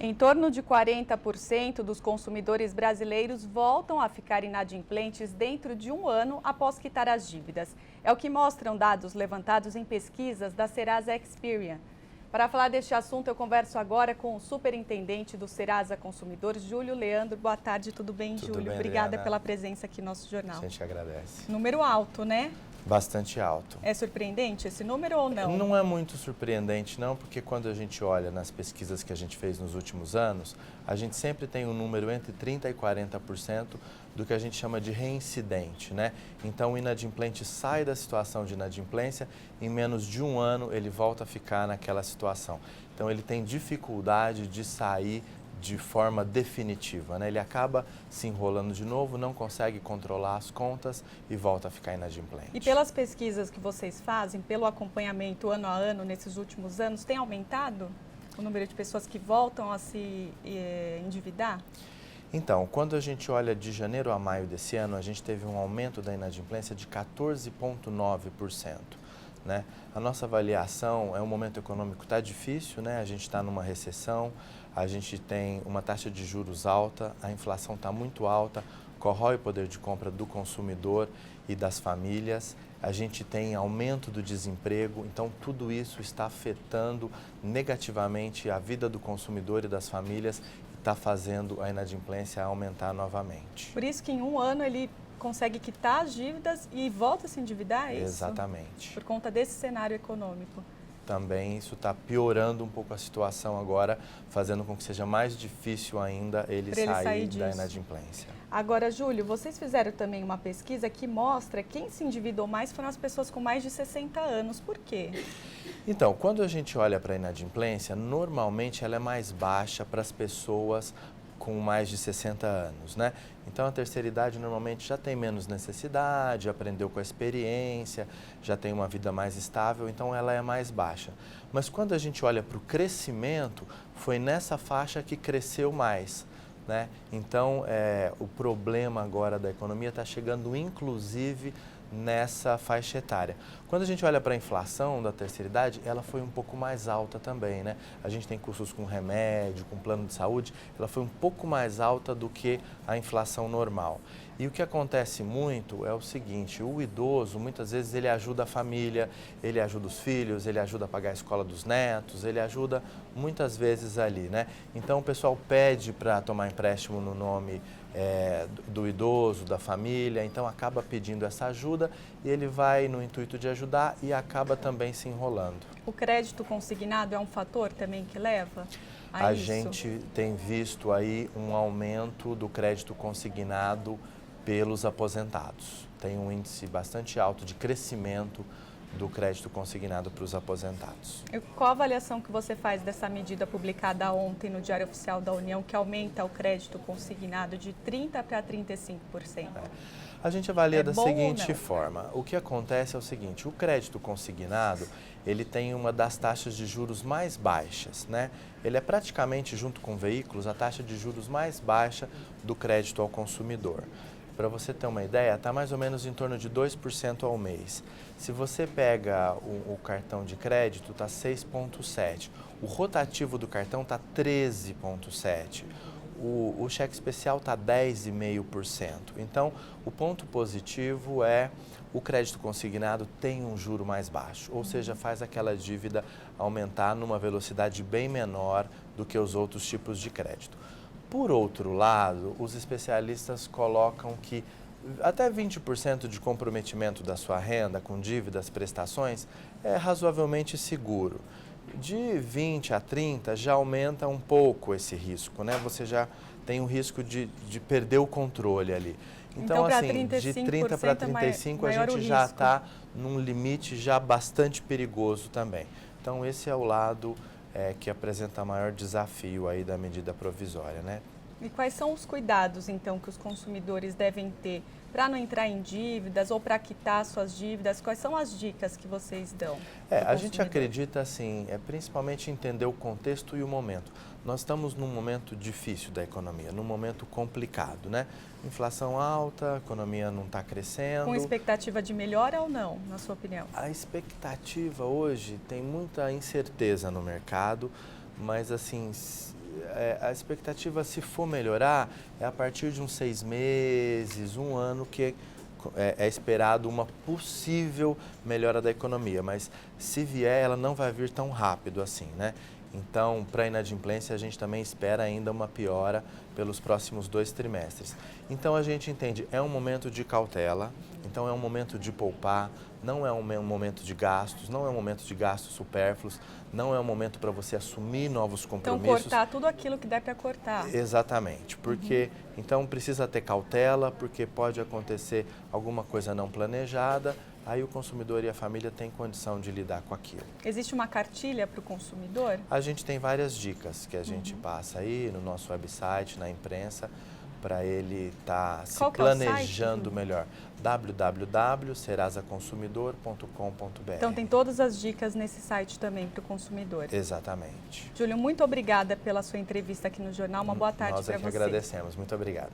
Em torno de 40% dos consumidores brasileiros voltam a ficar inadimplentes dentro de um ano após quitar as dívidas. É o que mostram dados levantados em pesquisas da Serasa Experian. Para falar deste assunto, eu converso agora com o superintendente do Serasa Consumidor, Júlio Leandro. Boa tarde, tudo bem, Tudo Júlio? bem, Obrigada Adriana. pela presença aqui no nosso jornal. A gente agradece. Número alto, né? Bastante alto. É surpreendente esse número ou não? Não é muito surpreendente não, porque quando a gente olha nas pesquisas que a gente fez nos últimos anos, a gente sempre tem um número entre 30% e 40% do que a gente chama de reincidente, né? Então o inadimplente sai da situação de inadimplência, em menos de um ano ele volta a ficar naquela situação. Então ele tem dificuldade de sair de forma definitiva, né? Ele acaba se enrolando de novo, não consegue controlar as contas e volta a ficar inadimplente. E pelas pesquisas que vocês fazem, pelo acompanhamento ano a ano nesses últimos anos, tem aumentado o número de pessoas que voltam a se endividar? Então, quando a gente olha de janeiro a maio desse ano, a gente teve um aumento da inadimplência de 14,9%. Né? A nossa avaliação é um momento econômico está difícil, né? A gente está numa recessão, a gente tem uma taxa de juros alta, a inflação está muito alta, corrói o poder de compra do consumidor e das famílias, a gente tem aumento do desemprego, então tudo isso está afetando negativamente a vida do consumidor e das famílias e está fazendo a inadimplência aumentar novamente. Por isso que em um ano ele consegue quitar as dívidas e volta a se endividar, é isso? Exatamente. Por conta desse cenário econômico. Também isso está piorando um pouco a situação agora, fazendo com que seja mais difícil ainda ele sair da inadimplência. Agora, Júlio, vocês fizeram também uma pesquisa que mostra quem se endividou mais foram as pessoas com mais de 60 anos. Por quê? Então, quando a gente olha para a inadimplência, normalmente ela é mais baixa para as pessoas com mais de 60 anos, né? Então a terceira idade normalmente já tem menos necessidade, aprendeu com a experiência, já tem uma vida mais estável, então ela é mais baixa. Mas quando a gente olha para o crescimento, foi nessa faixa que cresceu mais, né? Então o problema agora da economia está chegando inclusive nessa faixa etária. Quando a gente olha para a inflação da terceira idade, ela foi um pouco mais alta também, né? A gente tem custos com remédio, com plano de saúde, ela foi um pouco mais alta do que a inflação normal. E o que acontece muito é o seguinte, o idoso, muitas vezes ele ajuda a família, ele ajuda os filhos, ele ajuda a pagar a escola dos netos, ele ajuda muitas vezes ali, né? Então o pessoal pede para tomar empréstimo no nome do idoso, da família, então acaba pedindo essa ajuda e ele vai no intuito de ajudar e acaba também se enrolando. O crédito consignado é um fator também que leva a isso? A gente tem visto aí um aumento do crédito consignado pelos aposentados. Tem um índice bastante alto de crescimento do crédito consignado para os aposentados. E qual a avaliação que você faz dessa medida publicada ontem no Diário Oficial da União, que aumenta o crédito consignado de 30% para 35%? A gente avalia da seguinte forma, o que acontece é o seguinte, o crédito consignado, ele tem uma das taxas de juros mais baixas, né? Ele é praticamente, junto com veículos, a taxa de juros mais baixa do crédito ao consumidor. Para você ter uma ideia, está mais ou menos em torno de 2% ao mês. Se você pega o cartão de crédito, está 6,7%. O rotativo do cartão está 13,7%. O cheque especial está 10,5%. Então, o ponto positivo é o crédito consignado tem um juro mais baixo, ou seja, faz aquela dívida aumentar numa velocidade bem menor do que os outros tipos de crédito. Por outro lado, os especialistas colocam que até 20% de comprometimento da sua renda com dívidas, prestações, é razoavelmente seguro. De 20% a 30% já aumenta um pouco esse risco, né? Você já tem um risco de perder o controle ali. Então assim, de 30% para 35% a gente já está num limite já bastante perigoso também. Então esse é o lado que apresenta maior desafio aí da medida provisória, né? E quais são os cuidados, então, que os consumidores devem ter para não entrar em dívidas ou para quitar suas dívidas? Quais são as dicas que vocês dão? A gente acredita, assim, principalmente entender o contexto e o momento. Nós estamos num momento difícil da economia, num momento complicado, né? Inflação alta, a economia não está crescendo. Com expectativa de melhora ou não, na sua opinião? A expectativa hoje tem muita incerteza no mercado, mas assim, a expectativa, se for melhorar, é a partir de uns 6 meses, 1 ano, que é esperado uma possível melhora da economia, mas se vier, ela não vai vir tão rápido assim, né? Então, para a inadimplência, a gente também espera ainda uma piora pelos próximos 2 trimestres. Então, a gente entende, é um momento de cautela, então é um momento de poupar, não é um momento de gastos, não é um momento de gastos supérfluos, não é um momento para você assumir novos compromissos. Então, cortar tudo aquilo que der para cortar. Exatamente, porque então precisa ter cautela, porque pode acontecer alguma coisa não planejada, aí o consumidor e a família têm condição de lidar com aquilo. Existe uma cartilha para o consumidor? A gente tem várias dicas que a gente passa aí no nosso website, na imprensa, para ele estar se planejando melhor. www.serasaconsumidor.com.br. Então tem todas as dicas nesse site também para o consumidor. Exatamente. Júlio, muito obrigada pela sua entrevista aqui no Jornal. Uma boa tarde para você. Nós é que agradecemos. Muito obrigado.